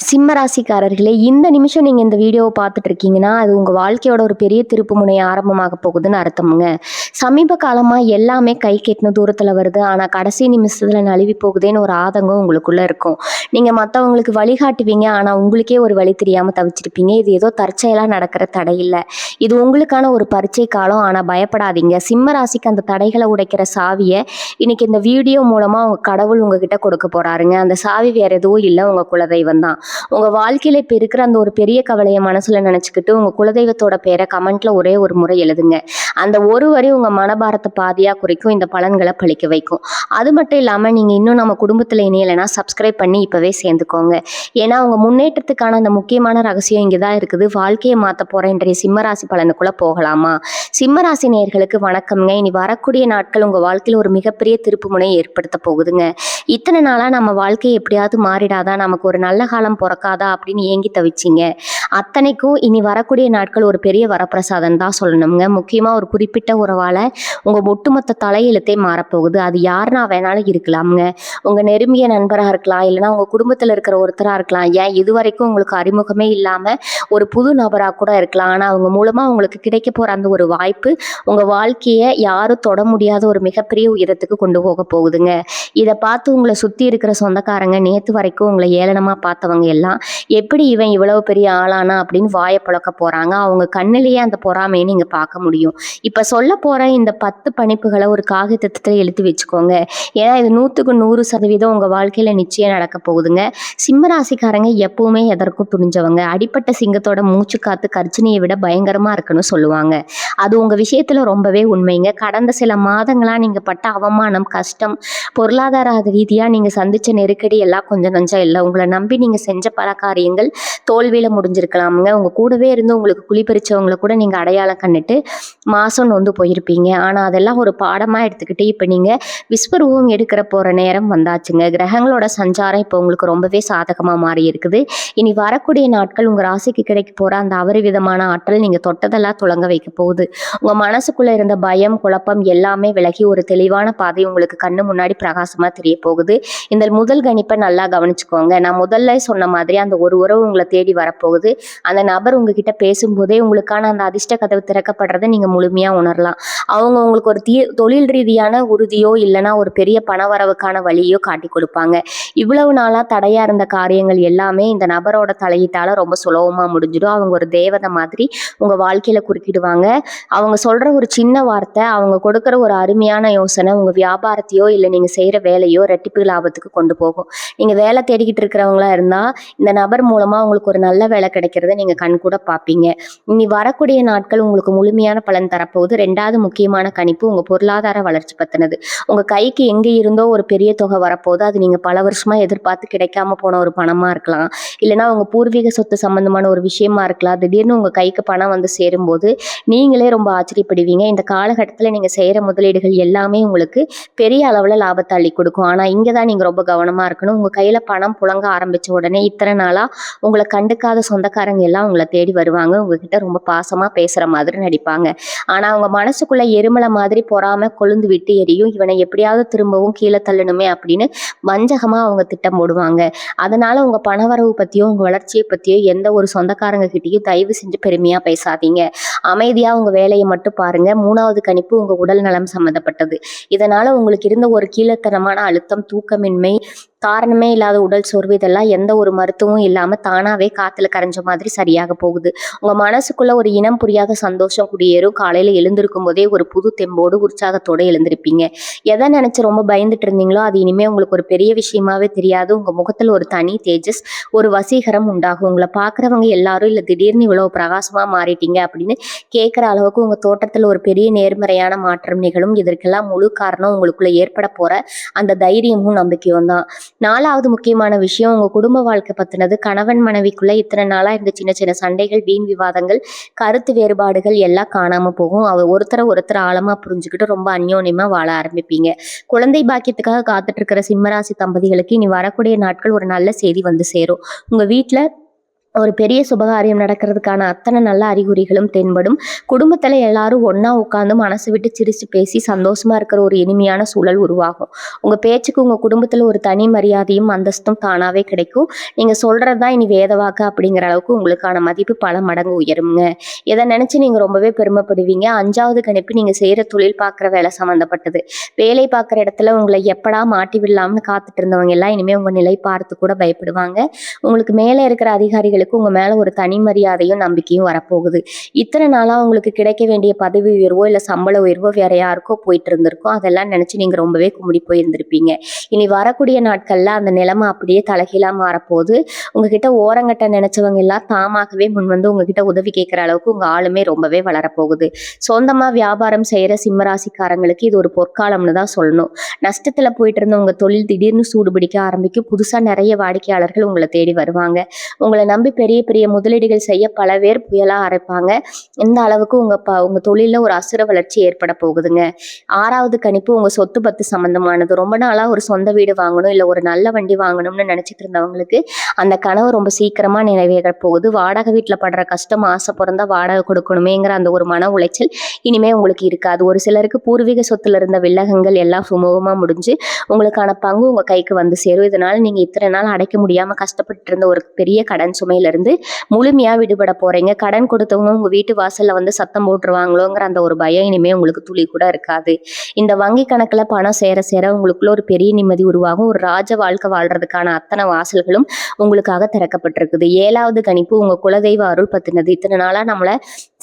சிம்ம ராசிக்காரர்களே, இந்த நிமிஷம் நீங்க இந்த வீடியோவ பார்த்துட்டு இருக்கீங்கன்னா, அது உங்க வாழ்க்கையோட ஒரு பெரிய திருப்புமுனை ஆரம்பமாக போகுதுன்னு அர்த்தம்ங்க. சமீப காலமா எல்லாமே கைக்கு எட்டுன தூரத்துல வருது. ஆனா, கடைசி நிமிஷத்துல நழுவி போகுதேன்னு ஒரு ஆதங்கம் உங்களுக்குள்ள இருக்கும். நீங்க மத்தவங்களுக்கு வழிகாட்டுவீங்க. ஆனா, உங்களுக்கே ஒரு வழி தெரியாம தவிச்சிருப்பீங்க. இது ஏதோ தற்செயலா நடக்கிற தடை இல்ல. இது உங்களுக்கான ஒரு பரீட்சை காலம். ஆனா, பயப்படாதீங்க. சிம்ம ராசிக்கு அந்த தடைகள உடைக்கிற சாவிய இன்னைக்கு இந்த வீடியோ மூலமா உங்க கடவுள் உங்ககிட்ட கொடுக்க போறாருங்க. அந்த சாவி வேற எதுவும் இல்ல, உங்க குலதெய்வம் தான். உங்க வாழ்க்கையில இப்ப இருக்கிற அந்த ஒரு பெரிய கவலைய மனசுல நினைச்சுக்கிட்டு உங்க குலதெய்வத்தோட பேரை கமெண்ட்ல ஒரே ஒரு முறை எழுதுங்க. அந்த ஒரு வரி உங்க மனபாரத்தை பாதியா குறைக்கும், இந்த பலன்களை பழிக்க வைக்கும். அது மட்டும் இல்லாம நீங்க இன்னும் நம்ம குடும்பத்துல இணையலைன்னா சப்ஸ்கிரைப் பண்ணி இப்பவே சேர்ந்துக்கோங்க. ஏன்னா உங்க முன்னேற்றத்துக்கான அந்த முக்கியமான ரகசியம் இங்கதான் இருக்குது. வாழ்க்கையை மாத்த போற இன்றைய சிம்மராசி பலனுக்குள்ள போகலாமா? சிம்மராசி நேயர்களுக்கு வணக்கம்ங்க. இனி வரக்கூடிய நாட்கள் உங்க வாழ்க்கையில ஒரு மிகப்பெரிய திருப்பு முனை ஏற்படுத்த போகுதுங்க. இத்தனை நாளா நம்ம வாழ்க்கையை எப்படியாவது மாறிடாதா, நமக்கு ஒரு நல்ல காலம் பிறக்காதா அப்படின்னு ஏங்கி தவிச்சிங்க. அத்தனைக்கும் இனி வரக்கூடிய நாட்கள் ஒரு பெரிய வரப்பிரசாதம் தான் சொல்லணுங்க. முக்கியமா ஒரு குறிப்பிட்ட உறவால உங்க ஒட்டுமொத்த தலையெழுத்தே மாறப்போகுது. அது யாருனா வேணாலும் இருக்கலாமுங்க. உங்க நெருங்கிய நண்பரா இருக்கலாம், இல்லைன்னா உங்க குடும்பத்துல இருக்கிற ஒருத்தரா இருக்கலாம், ஏன் இதுவரைக்கும் உங்களுக்கு அறிமுகமே இல்லாம ஒரு புது நபரா கூட இருக்கலாம். ஆனா அவங்க மூலமா உங்களுக்கு கிடைக்க போற அந்த ஒரு வாய்ப்பு உங்க வாழ்க்கைய யாரும் தொட முடியாத ஒரு மிகப்பெரிய உயரத்துக்கு கொண்டு போக போகுதுங்க. இதை பார்த்து உங்களை சுத்தி இருக்கிற சொந்தக்காரங்க, நேத்து வரைக்கும் உங்களை ஏளனமா பார்த்தவங்க எல்லாம் எப்படி இவன் இவ்வளவு பெரிய ஆளானா அப்படின்னு வாயை புழக்க போறாங்க. அவங்க கண்ணிலேயே அந்த பொறாமையை நீங்க பார்க்க முடியும். இப்ப சொல்ல போற இந்த 10 பணிப்புகளை ஒரு காகிதத்துல எழுதி வச்சுக்கோங்க. ஏன்னா இது 100% உங்க வாழ்க்கையில நிச்சயம் நடக்க போகுதுங்க. சிம்ம ராசிக்காரங்க எப்பவுமே எதற்கும் துணிஞ்சவங்க. அடிப்பட்ட சிங்கத்தோட மூச்சு காத்து கர்ஜனையை விட பயங்கரமா இருக்குன்னு சொல்லுவாங்க. அது உங்க விஷயத்துல ரொம்பவே உண்மைங்க. கடந்த சில மாதங்களா நீங்க பட்ட அவமானம், கஷ்டம், பொருளாதார ரீதியா நீங்க சந்திச்ச நெருக்கடி எல்லாம் கொஞ்சம் நஞ்சம் இல்லை. உங்களை நம்பி நீங்க செஞ்ச பல காரியங்கள் தோல்வியில முடிஞ்சிருக்கலாமுங்க. உங்க கூடவே இருந்து உங்களுக்கு குளிப்பறிச்சவங்களை கூட நீங்க அடையாளம் கண்டுட்டு மாசம் நொந்து போயிருப்பீங்க. ஆனா அதெல்லாம் ஒரு பாடமா எடுத்துக்கிட்டு இப்ப நீங்க விஸ்வரூபம் எடுக்கிற போற நேரம் வந்தாச்சுங்க. கிரகங்களோட சஞ்சாரம் இப்போ உங்களுக்கு ரொம்பவே சாதகமா மாறி இருக்குது. இனி வரக்கூடிய நாட்கள் உங்க ராசிக்கு கிடைக்க போற அந்த அபரிவிதமான ஆற்றல் நீங்க தொட்டதெல்லாம் துளங்க வைக்க போகுது. உங்க மனசுக்குள்ள இருந்த பயம், குழப்பம் எல்லாமே விலகி ஒரு தெளிவான பாதை உங்களுக்கு கண்ணு முன்னாடி பிரகாசமா தெரிய போகுது. இந்த முதல் கணிப்பை நல்லா கவனிச்சுக்கோங்க. நான் முதல்ல சொன்ன மாதிரி அந்த ஒரு உறவு உங்களை தேடி வரப்போகுது. அந்த நபர் உங்ககிட்ட பேசும்போதே உங்களுக்கான அந்த அதிர்ஷ்ட கதவு திறக்கப்படுறதை நீங்க முழுமையா உணரலாம். அவங்க உங்களுக்கு ஒரு தொழில் ரீதியான உறுதியோ இல்லைன்னா ஒரு பெரிய பணவரவுக்கான வழியோ காட்டி கொடுப்பாங்க. இவ்வளவு நாளா தடையா இருந்த காரியங்கள் எல்லாமே இந்த நபரோட தலையீட்டால ரொம்ப சுலபமா முடிஞ்சிடும். அவங்க ஒரு தேவதை மாதிரி உங்க வாழ்க்கையில குறுக்கிடுவாங்க. அவங்க சொல்ற ஒரு சின்ன வார்த்தை, அவங்க கொடுக்குற ஒரு அருமையான யோசனை உங்க வியாபாரத்தையோ இல்லை நீங்க செய்யற வேலையோ ரெட்டிப்பு லாபத்துக்கு கொண்டு போகும். நீங்க வேலை தேடிக்கிட்டு இருக்கிறவங்களா இருந்தா இந்த நபர் மூலமா உங்களுக்கு ஒரு நல்ல வேலை கிடைக்கிறத நீங்க கண் கூட பார்ப்பீங்க. இனி வரக்கூடிய நாட்கள் உங்களுக்கு முழுமையான பலன் தரப்போகுது. 2வது முக்கியமான கணிப்பு உங்க பொருளாதார வளர்ச்சி பத்தினது. உங்க கைக்கு எங்க இருந்தோ ஒரு பெரிய தொகை வரப்போகுது. அது நீங்க பல வருஷமா எதிர்பார்த்து கிடைக்காம போன ஒரு பணமா இருக்கலாம், இல்லைன்னா உங்க பூர்வீக சொத்து சம்பந்தமான ஒரு விஷயமா இருக்கலாம். திடீர்னு உங்க கைக்கு பணம் வந்து சேரும்போது நீங்களே ரொம்ப ஆச்சரியப்படுவீங்க. இந்த காலகட்டத்தில் நீங்க செய்யற முதலீடுகள் எல்லாமே உங்களுக்கு பெரிய அளவுல லாபத்தை அள்ளி கொடுக்கும். ஆனா இங்கதான் நீங்க ரொம்ப கவனமா இருக்கணும். உங்க கையில பணம் புழங்க ஆரம்பிச்ச உடனே இத்தனை நாளா உங்களை கண்டுக்காத சொந்தக்காரங்க எல்லாம் உங்களை தேடி வருவாங்க. உங்ககிட்ட ரொம்ப பாசமா பேசுற மாதிரி நடிப்பாங்க. ஆனா அவங்க மனசுக்குள்ள எருமலை மாதிரி பொறாம கொழுந்து விட்டு எரியும். இவனை எப்படியாவது திரும்பவும் கீழே தள்ளணுமே அப்படின்னு வஞ்சகமா அவங்க திட்டம் போடுவாங்க. அதனால உங்க பணவரவு பத்தியோ உங்க வளர்ச்சியை பத்தியோ எந்த ஒரு சொந்தக்காரங்க கிட்டயும் தயவு செஞ்சு பெருமையா பேசாதீங்க. அமைதியா உங்க வேலையை மட்டும் பாருங்க. 3வது கணிப்பு உங்க உடல் நலம் சம்பந்தப்பட்டது. இதனால உங்களுக்கு இருந்த ஒரு கீழத்தனமான அழுத்தம், தூக்கமின்மை, காரணமே இல்லாத உடல் சோர்வு இதெல்லாம் எந்த ஒரு மருத்துவமும் இல்லாம தானாவே காத்துல கரைஞ்ச மாதிரி சரியாக போகுது. உங்க மனசுக்குள்ள ஒரு இனம் புரியாத சந்தோஷம் குடியேறும். காலையில எழுந்திருக்கும் போதே ஒரு புது தெம்போடு உற்சாகத்தோட எழுந்திருப்பீங்க. எதை நினைச்சு ரொம்ப பயந்துட்டு இருந்தீங்களோ அது இனிமே உங்களுக்கு ஒரு பெரிய விஷயமாவே தெரியாது. உங்க முகத்துல ஒரு தனி தேஜஸ், ஒரு வசீகரம் உண்டாகும். உங்களை பாக்குறவங்க எல்லாரும் இல்ல திடீர்னு இவ்வளவு பிரகாசமா மாறிட்டீங்க அப்படின்னு கேட்கிற அளவுக்கு உங்க தோட்டத்துல ஒரு பெரிய நேர்மறையான மாற்றம் நிகழும். இதற்கெல்லாம் முழு காரணம் உங்களுக்குள்ள ஏற்பட போற அந்த தைரியமும் நம்பிக்கையும் தான். 4வது முக்கியமான விஷயம் உங்க குடும்ப வாழ்க்கை பத்தினது. கணவன் மனைவிக்குள்ள இத்தனை நாளா இருந்த சின்ன சின்ன சண்டைகள், வீண் விவாதங்கள், கருத்து வேறுபாடுகள் எல்லாம் காணாம போகும். ஒருத்தர் ஆழமா புரிஞ்சுக்கிட்டு ரொம்ப அந்யோன்யமா வாழ ஆரம்பிப்பீங்க. குழந்தை பாக்கியத்துக்காக காத்துட்டு இருக்கிற சிம்மராசி தம்பதிகளுக்கு இனி வரக்கூடிய நாட்கள் ஒரு நல்ல செய்தி வந்து சேரும். உங்க வீட்டுல ஒரு பெரிய சுபகாரியம் நடக்கிறதுக்கான அத்தனை நல்ல அறிகுறிகளும் தென்படும். குடும்பத்துல எல்லாரும் ஒண்ணா உட்கார்ந்து மனசு விட்டு சிரிச்சு பேசி சந்தோஷமா இருக்கிற ஒரு இனிமையான சூழல் உருவாகும். உங்க பேச்சுக்கு உங்க குடும்பத்துல ஒரு தனி மரியாதையும் அந்தஸ்தும் தானாவே கிடைக்கும். நீங்க சொல்றதுதான் இனி வேதவாக்கு அப்படிங்கிற அளவுக்கு உங்களுக்கான மதிப்பு பல மடங்கு உயருங்க. இதை நினைச்சு நீங்க ரொம்பவே பெருமைப்படுவீங்க. 5வது கணிப்பு, நீங்க செய்யற தொழில் பார்க்குற வேலை சம்மந்தப்பட்டது. வேலை பார்க்குற இடத்துல உங்களை எப்படா மாட்டி விடலாம்னு காத்துட்டு இருந்தவங்க எல்லாம் இனிமே உங்க நிலை பார்த்து கூட பயப்படுவாங்க. உங்களுக்கு மேலே இருக்கிற அதிகாரிகளுக்கு உங்க மேல ஒரு தனி மரியாதையும் நம்பிக்கையும் வரப்போகுது. இத்தனை நாளா உங்களுக்கு கிடைக்க வேண்டிய பதவி உயர்வோ இல்ல சம்பள உயர்வோ வேற யாருக்கோ போயிட்டு இருந்திருக்கும். அதெல்லாம் நினைச்சு நீங்க ரொம்பவே குமுறி போயிருந்திருப்பீங்க. இனி வரக்கூடிய நாட்கள்ல அந்த நிலைமை அப்படியே தலைகீழா மாறப்போகுது. உங்ககிட்ட ஓரங்கட்ட நினைச்சவங்க எல்லாம் தாமாகவே முன் வந்து உங்ககிட்ட உதவி கேட்கிற அளவுக்கு உங்க ஆளுமே ரொம்பவே வளரப்போகுது. சொந்தமா வியாபாரம் செய்யற சிம்மராசிக்காரங்களுக்கு இது ஒரு பொற்காலம்னு தான் சொல்லணும். நஷ்டத்துல போயிட்டு இருந்த உங்க தொழில் திடீர்னு சூடு பிடிக்க ஆரம்பிக்கும். புதுசா நிறைய வாடிக்கையாளர்கள் உங்களை தேடி வருவாங்க. உங்களை நம்பி பெரிய பெரிய முதலீடுகள் செய்ய பல பேர் புயலா அரைப்பாங்க. இந்த அளவுக்கு உங்க தொழில ஒரு அசுர வளர்ச்சி ஏற்பட போகுதுங்க. 6வது கணிப்பு, உங்க சொத்து பத்து சம்பந்தமானது. ரொம்ப நாளா ஒரு சொந்த வீடு வாங்கணும் இல்ல ஒரு நல்ல வண்டி வாங்கணும்னு நினைச்சிட்டு இருந்தவங்களுக்கு அந்த கனவு ரொம்ப சீக்கிரமா நிறைவேற போகுது. வாடகை வீட்டுல படுற கஷ்டம், ஆசை பிறந்தா வாடகை கொடுக்கணுமேங்கிற அந்த ஒரு மன உளைச்சல் இனிமே உங்களுக்கு இருக்காது. ஒரு சிலருக்கு பூர்வீக சொத்துல இருந்த வில்லகங்கள் எல்லாம் சுமூகமா முடிஞ்சு உங்களுக்கான பங்கு உங்க கைக்கு வந்து சேரும். இதனால நீங்க இத்தனை நாள் அடைக்க முடியாம கஷ்டப்பட்டு இருந்த ஒரு பெரிய கடன் சுமையில இருந்து முழுமையா விடுபட போறீங்க. கடன் கொடுத்தவங்க உங்க வீட்டு வாசல்ல வந்து சத்தம் போட்டுருவாங்களோங்கிற அந்த ஒரு பயம் இனிமே உங்களுக்கு துளி கூட இருக்காது. இந்த வங்கி கணக்குல பணம் சேர சேர உங்களுக்குள்ள ஒரு பெரிய நிம்மதி உருவாகும். ஒரு ராஜ வாழ்க்கை வாழ்றதுக்கான அத்தனை வாசல்களும் உங்களுக்காக திறக்கப்பட்டிருக்குது. 7வது கணிப்பு, உங்க குலதெய்வ அருள் பத்தினது. இத்தனை நாளா நம்மள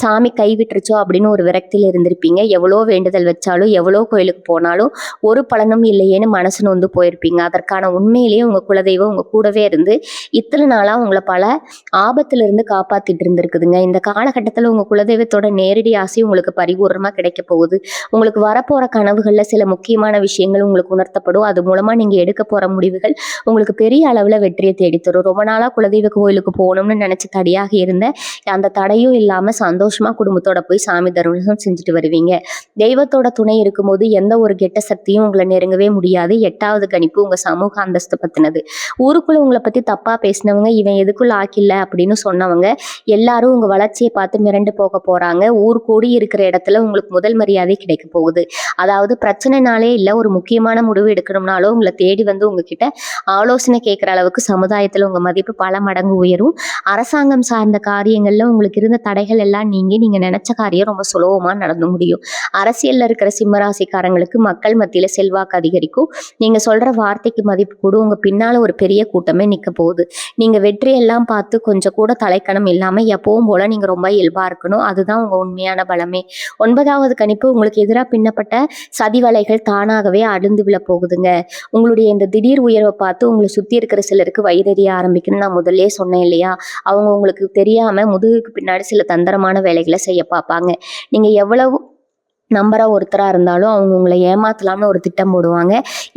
சாமி கைவிட்டுருச்சோ அப்படின்னு ஒரு விரக்தியில் இருந்திருப்பீங்க. எவ்வளோ வேண்டுதல் வச்சாலும் எவ்வளோ கோயிலுக்கு போனாலும் ஒரு பலனும் இல்லையேன்னு மனசு நொந்து போயிருப்பீங்க. அதற்கான உண்மையிலேயே உங்க குலதெய்வம் உங்க கூடவே இருந்து இத்தனை நாளா உங்களை பல ஆபத்துல இருந்து காப்பாத்திட்டு இருந்திருக்குதுங்க. இந்த காலகட்டத்தில் உங்க குலதெய்வத்தோட நேரடி ஆசை உங்களுக்கு பரிபூர்ணமா கிடைக்க போகுது. உங்களுக்கு வரப்போற கனவுகள்ல சில முக்கியமான விஷயங்கள் உங்களுக்கு உணர்த்தப்படும். அது மூலமா நீங்க எடுக்க போற முடிவுகள் உங்களுக்கு பெரிய அளவுல வெற்றியை தேடித்தரும். ரொம்ப நாளா குலதெய்வ கோயிலுக்கு போகணும்னு நினைச்சு தடையாக இருந்த அந்த தடையும் இல்லாம சந்தோஷமா குடும்பத்தோட போய் சாமி தரிசனம் செஞ்சுட்டு வருவீங்க. தெய்வத்தோட துணை இருக்கும்போது எந்த ஒரு கெட்ட சக்தியும் உங்களை நெருங்கவே முடியாது. 8வது கணிப்பு, உங்க சமூக அந்தஸ்து பத்தினது. ஊருக்குள்ள உங்களை பத்தி தப்பா பேசினவங்க, இவன் எதுக்குள்ள ஆக்கில்ல அப்படின்னு சொன்னவங்க எல்லாரும் உங்க வளர்ச்சியை பார்த்து மிரண்டு போக போறாங்க. ஊர் கூடி இருக்கிற இடத்துல உங்களுக்கு முதல் மரியாதை கிடைக்க போகுது. அதாவது பிரச்சனைனாலே இல்ல, ஒரு முக்கியமான முடிவு எடுக்கணும்னாலும் உங்களை தேடி வந்து உங்ககிட்ட ஆலோசனை கேட்கிற அளவுக்கு சமுதாயத்துல உங்க மதிப்பு பல மடங்கு உயரும். அரசாங்கம் சார்ந்த காரியங்கள்ல உங்களுக்கு இருந்த தடைகள் எல்லாம் நீங்க நினைச்ச காரியம் ரொம்ப சுலபமா நடந்து முடியும். அரசியல்ல இருக்கிற சிம்மராசிக்காரங்களுக்கு மக்கள் மத்தியில செல்வாக்கு அதிகரிக்கும். நீங்க சொல்ற வார்த்தைக்கு மதிப்பு கூட. உங்க பின்னால ஒரு பெரிய கூட்டமே நிக்க போகுது. நீங்க வெற்றியெல்லாம் பார்த்து கொஞ்சம் கூட தலைக்கணம் இல்லாம எப்பவும் போல நீங்க ரொம்ப இயல்பா இருக்கணும். அதுதான் உங்க உண்மையான பலமே. 9வது கணிப்பு, உங்களுக்கு எதிராக பின்னப்பட்ட சதி வலைகள் தானாகவே அழுந்து விழ போகுதுங்க. உங்களுடைய இந்த திடீர் உயர்வை பார்த்து உங்களை சுத்தி இருக்கிற சிலருக்கு வயிறெறிய ஆரம்பிக்குன்னு நான் முதல்ல சொன்னேன் இல்லையா? அவங்க உங்களுக்கு தெரியாம முதுகுக்கு பின்னாடி சில தந்திரமான வேலைகளை செய்ய பார்ப்பாங்க. நீங்க எவ்வளவு நம்பரா ஒருத்தரா இருந்தாலும் அவங்க உங்களை ஏமாத்தலாம்னு ஒரு திட்டம் போடுவாங்க.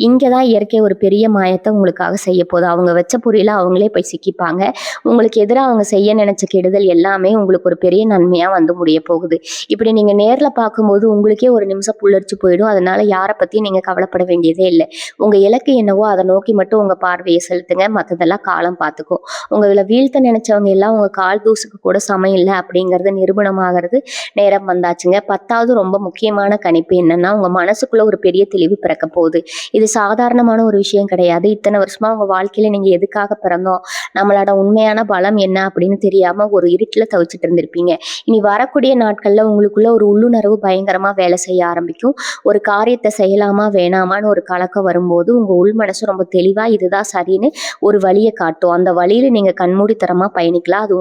இங்கதான் இயற்கை ஒரு பெரிய மாயத்தை உங்களுக்காக செய்ய போகுது. அவங்க வச்ச பொறியில அவங்களே போய் சிக்கிப்பாங்க. உங்களுக்கு எதிராக அவங்க செய்ய நினைச்ச கெடுதல் எல்லாமே உங்களுக்கு ஒரு பெரிய நன்மையா வந்து முடிய போகுது. இப்படி நீங்க நேர்ல பார்க்கும்போது உங்களுக்கே ஒரு நிமிஷம் புல்லரிச்சு போயிடும். அதனால யாரை பத்தியும் நீங்க கவலைப்பட வேண்டியதே இல்லை. உங்க இலக்கு என்னவோ அதை நோக்கி மட்டும் உங்க பார்வையை செலுத்துங்க. மற்றதெல்லாம் காலம் பார்த்துக்கும். உங்களை வீழ்த்த நினைச்சவங்க எல்லாம் உங்க கால் தூசுக்கு கூட சமம் இல்லை அப்படிங்கறது நிரூபணமாகிறது நேரம் வந்தாச்சுங்க. 10வது ரொம்ப முக்கியமான கணிப்பு என்னன்னா, உங்க மனசுக்குள்ள ஒரு பெரிய தெளிவு பிறக்க போகுது. இது சாதாரணமான ஒரு விஷயம் கிடையாது. இத்தனை வருஷமா உங்க வாழ்க்கையில நீங்க எதுக்காக பிறந்தோம், நம்மளோட உண்மையான பலம் என்ன அப்படின்னு தெரியாம ஒரு இருட்டுல தவிச்சிட்டு இருந்திருப்பீங்க. இனி வரக்கூடிய நாட்கள்ல உங்களுக்குள்ள ஒரு உள்ளுணர்வு பயங்கரமா வேலை செய்ய ஆரம்பிக்கும். ஒரு காரியத்தை செய்யலாமா வேணாமான்னு ஒரு கலக்கம் வரும்போது உங்க உள் மனசு ரொம்ப தெளிவா இதுதான் சரின்னு ஒரு வழியை காட்டும். அந்த வழியில நீங்க கண்மூடித்தனமா பயணிக்கலாம். அது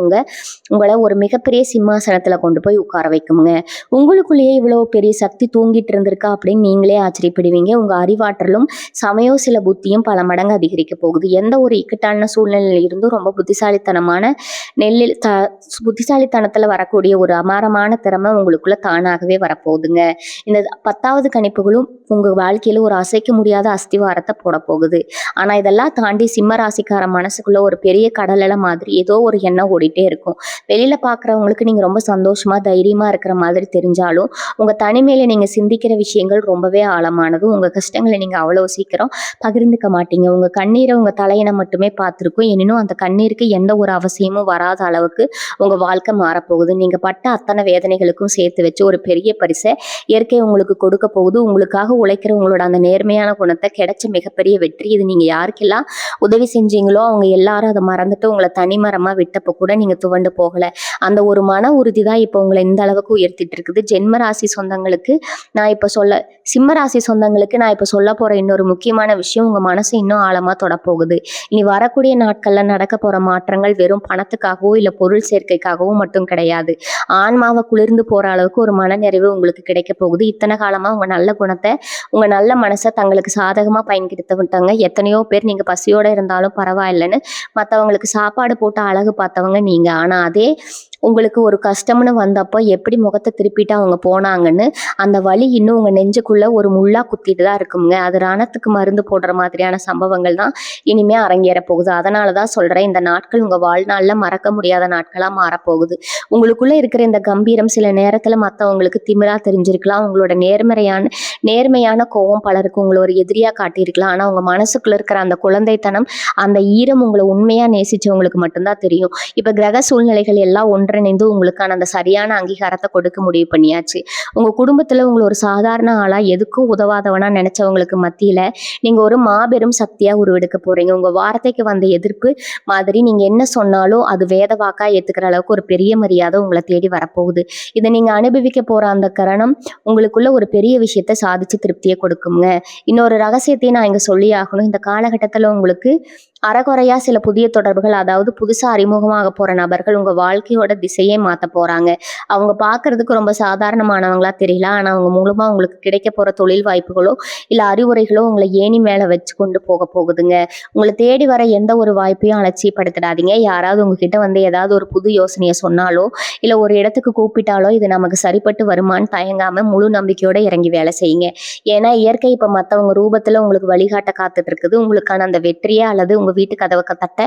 உங்களை ஒரு மிகப்பெரிய சிம்மாசனத்துல கொண்டு போய் உட்கார வைக்குங்க. உங்களுக்குள்ளேயே இவ்வளவு பெரிய சக்தி தூங்கிட்டு இருந்திருக்கா அப்படின்னு நீங்களே ஆச்சரியப்படுவீங்க. உங்க அறிவாற்றலும் சமயோசில புத்தியும் பல மடங்கு அதிகரிக்க போகுது. எந்த ஒரு இக்கட்டான சூழ்நிலையில இருந்தும் ரொம்ப புத்திசாலித்தனத்துல வரக்கூடிய ஒரு அபாரமான திறமை உங்களுக்குள்ள தானாகவே வரப்போகுதுங்க. இந்த 10வது கணிப்புகளும் உங்க வாழ்க்கையில ஒரு அசைக்க முடியாத அஸ்திவாரத்தை போட போகுது. ஆனா இதெல்லாம் தாண்டி சிம்ம ராசிக்கார மனசுக்குள்ள ஒரு பெரிய கடலல மாதிரி ஏதோ ஒரு எண்ணம் ஓடிட்டே இருக்கும். வெளியில பாக்குறவங்களுக்கு நீங்க ரொம்ப சந்தோஷமா தைரியமா இருக்கிற மாதிரி தெரிஞ்சாலும் உங்க தனி தனிமையில நீங்க சிந்திக்கிற விஷயங்கள் ரொம்பவே ஆழமானது. உங்க கஷ்டங்களை நீங்க அவ்வளவு சீக்கிரம் பகிர்ந்துக்க மாட்டீங்க. உங்க கண்ணீரை உங்க தலையின மட்டுமே பார்த்திருக்கும். எனினும் அந்த கண்ணீருக்கு எந்த ஒரு அவசியமும் வராத அளவுக்கு உங்க வாழ்க்கை மாறப்போகுது. நீங்க பட்ட அத்தனை வேதனைகளுக்கும் சேர்த்து வச்சு ஒரு பெரிய பரிசை இயற்கை உங்களுக்கு கொடுக்க போகுது. உங்களுக்காக உழைக்கிற உங்களோட அந்த நேர்மையான குணத்தை கிடைச்ச மிகப்பெரிய வெற்றி இது. நீங்க யாருக்கெல்லாம் உதவி செஞ்சீங்களோ அவங்க எல்லாரும் அதை மறந்துட்டு உங்களை தனிமரமா விட்டப்ப கூட நீங்க துவண்டு போகல. அந்த ஒரு மன உறுதி தான் இப்போ உங்களை இந்த அளவுக்கு உயர்த்திட்டு இருக்குது. ஜென்ம ராசி சொந்தங்களுக்கு நான் இப்ப சிம்ம ராசி சொந்தங்களுக்கு நான் இப்ப சொல்ல போற இன்னொரு முக்கியமான விஷயம், உங்க மனசு இன்னும் ஆழமா தொடப்போகுது. இனி வரக்கூடிய நாட்கள்ல நடக்க போற மாற்றங்கள் வெறும் பணத்துக்காகவோ இல்ல பொருள் சேர்க்கைக்காகவோ மட்டும் கிடையாது. ஆன்மாவை குளிர்ந்து போற அளவுக்கு ஒரு மனநிறைவு உங்களுக்கு கிடைக்க போகுது. இத்தனை காலமா உங்க நல்ல குணத்தை உங்க நல்ல மனசை தங்களுக்கு சாதகமா பயன்படுத்தவிட்டாங்க. எத்தனையோ பேர் நீங்க பசியோட இருந்தாலும் பரவாயில்லைன்னு மற்றவங்களுக்கு சாப்பாடு போட்டு அழகு பார்த்தவங்க நீங்க. ஆனா அதே உங்களுக்கு ஒரு கஷ்டம்னு வந்தப்போ எப்படி முகத்தை திருப்பிட்டு அவங்க போனாங்கன்னு அந்த வலி இன்னும் உங்க நெஞ்சுக்குள்ள ஒரு முள்ளா குத்திட்டு தான் இருக்குங்க. அது ரணத்துக்கு மருந்து போடுற மாதிரியான சம்பவங்கள் தான் இனிமே அரங்கேற போகுது. அதனாலதான் சொல்றேன், இந்த நாட்கள் உங்க வாழ்நாள்ல மறக்க முடியாத நாட்களா மாறப்போகுது. உங்களுக்குள்ள இருக்கிற இந்த கம்பீரம் சில நேரத்துல மற்றவங்களுக்கு திமிரா தெரிஞ்சிருக்கலாம். உங்களோட நேர்மையான கோபம் பலருக்கு உங்களை ஒரு எதிரியா காட்டியிருக்கலாம். ஆனா உங்க மனசுக்குள்ள இருக்கிற அந்த குழந்தைத்தனம், அந்த ஈரம் உங்களை உண்மையா நேசிச்சவங்களுக்கு மட்டும்தான் தெரியும். இப்ப கிரக சூழ்நிலைகள் எல்லாம் ஒன்றிணைந்து உங்களுக்கான அந்த சரியான அங்கீகாரத்தை கொடுக்க முடிவு பண்ணியாச்சு. உங்க குடும்பத்துல உங்களை ஒரு சாதாரண ஆளா எதுக்கும் உதவாதவனா நினைச்சவங்களுக்கு மத்தியில நீங்க ஒரு மாபெரும் சக்தியா உருவெடுக்க போறீங்க. உங்க வார்த்தைக்கு வந்த எதிர்ப்பு மாதிரி நீங்க என்ன சொன்னாலும் அது வேத வாக்கா ஏத்துக்கிற அளவுக்கு ஒரு பெரிய மரியாதை உங்களை தேடி வரப்போகுது. இதை நீங்க அனுபவிக்க போற அந்த கரணம் உங்களுக்குள்ள ஒரு பெரிய விஷயத்த சாதிச்சு திருப்தியை கொடுக்குங்க. இன்னொரு ரகசியத்தையும் நான் இங்க சொல்லி ஆகணும். இந்த காலகட்டத்துல உங்களுக்கு அறகுறையா சில புதிய தொடர்புகள், அதாவது புதுசா அறிமுகமாக போற நபர்கள் உங்க வாழ்க்கையோட திசையே மாத்த போறாங்க. அவங்க பாக்குறதுக்கு ரொம்ப சாதாரணமானவங்களா தெரியல. ஆனா அவங்க மூலமா உங்களுக்கு கிடைக்க போற தொழில் வாய்ப்புகளோ இல்ல அறிவுரைகளோ உங்களை ஏணி மேல வச்சு கொண்டு போக போகுதுங்க. உங்களை தேடி வர எந்த ஒரு வாய்ப்பையும் அலட்சியப்படுத்திடாதீங்க. யாராவது உங்ககிட்ட வந்து ஏதாவது ஒரு புது யோசனையை சொன்னாலோ இல்ல ஒரு இடத்துக்கு கூப்பிட்டாலோ இது நமக்கு சரிப்பட்டு வருமானு தயங்காம முழு நம்பிக்கையோட இறங்கி வேலை செய்யுங்க. ஏன்னா இயற்கை இப்ப மத்தவங்க ரூபத்துல உங்களுக்கு வழிகாட்ட காத்துட்டு இருக்குது. உங்களுக்கான அந்த வெற்றியே அல்லது உங்க வீட்டு கதவை தட்ட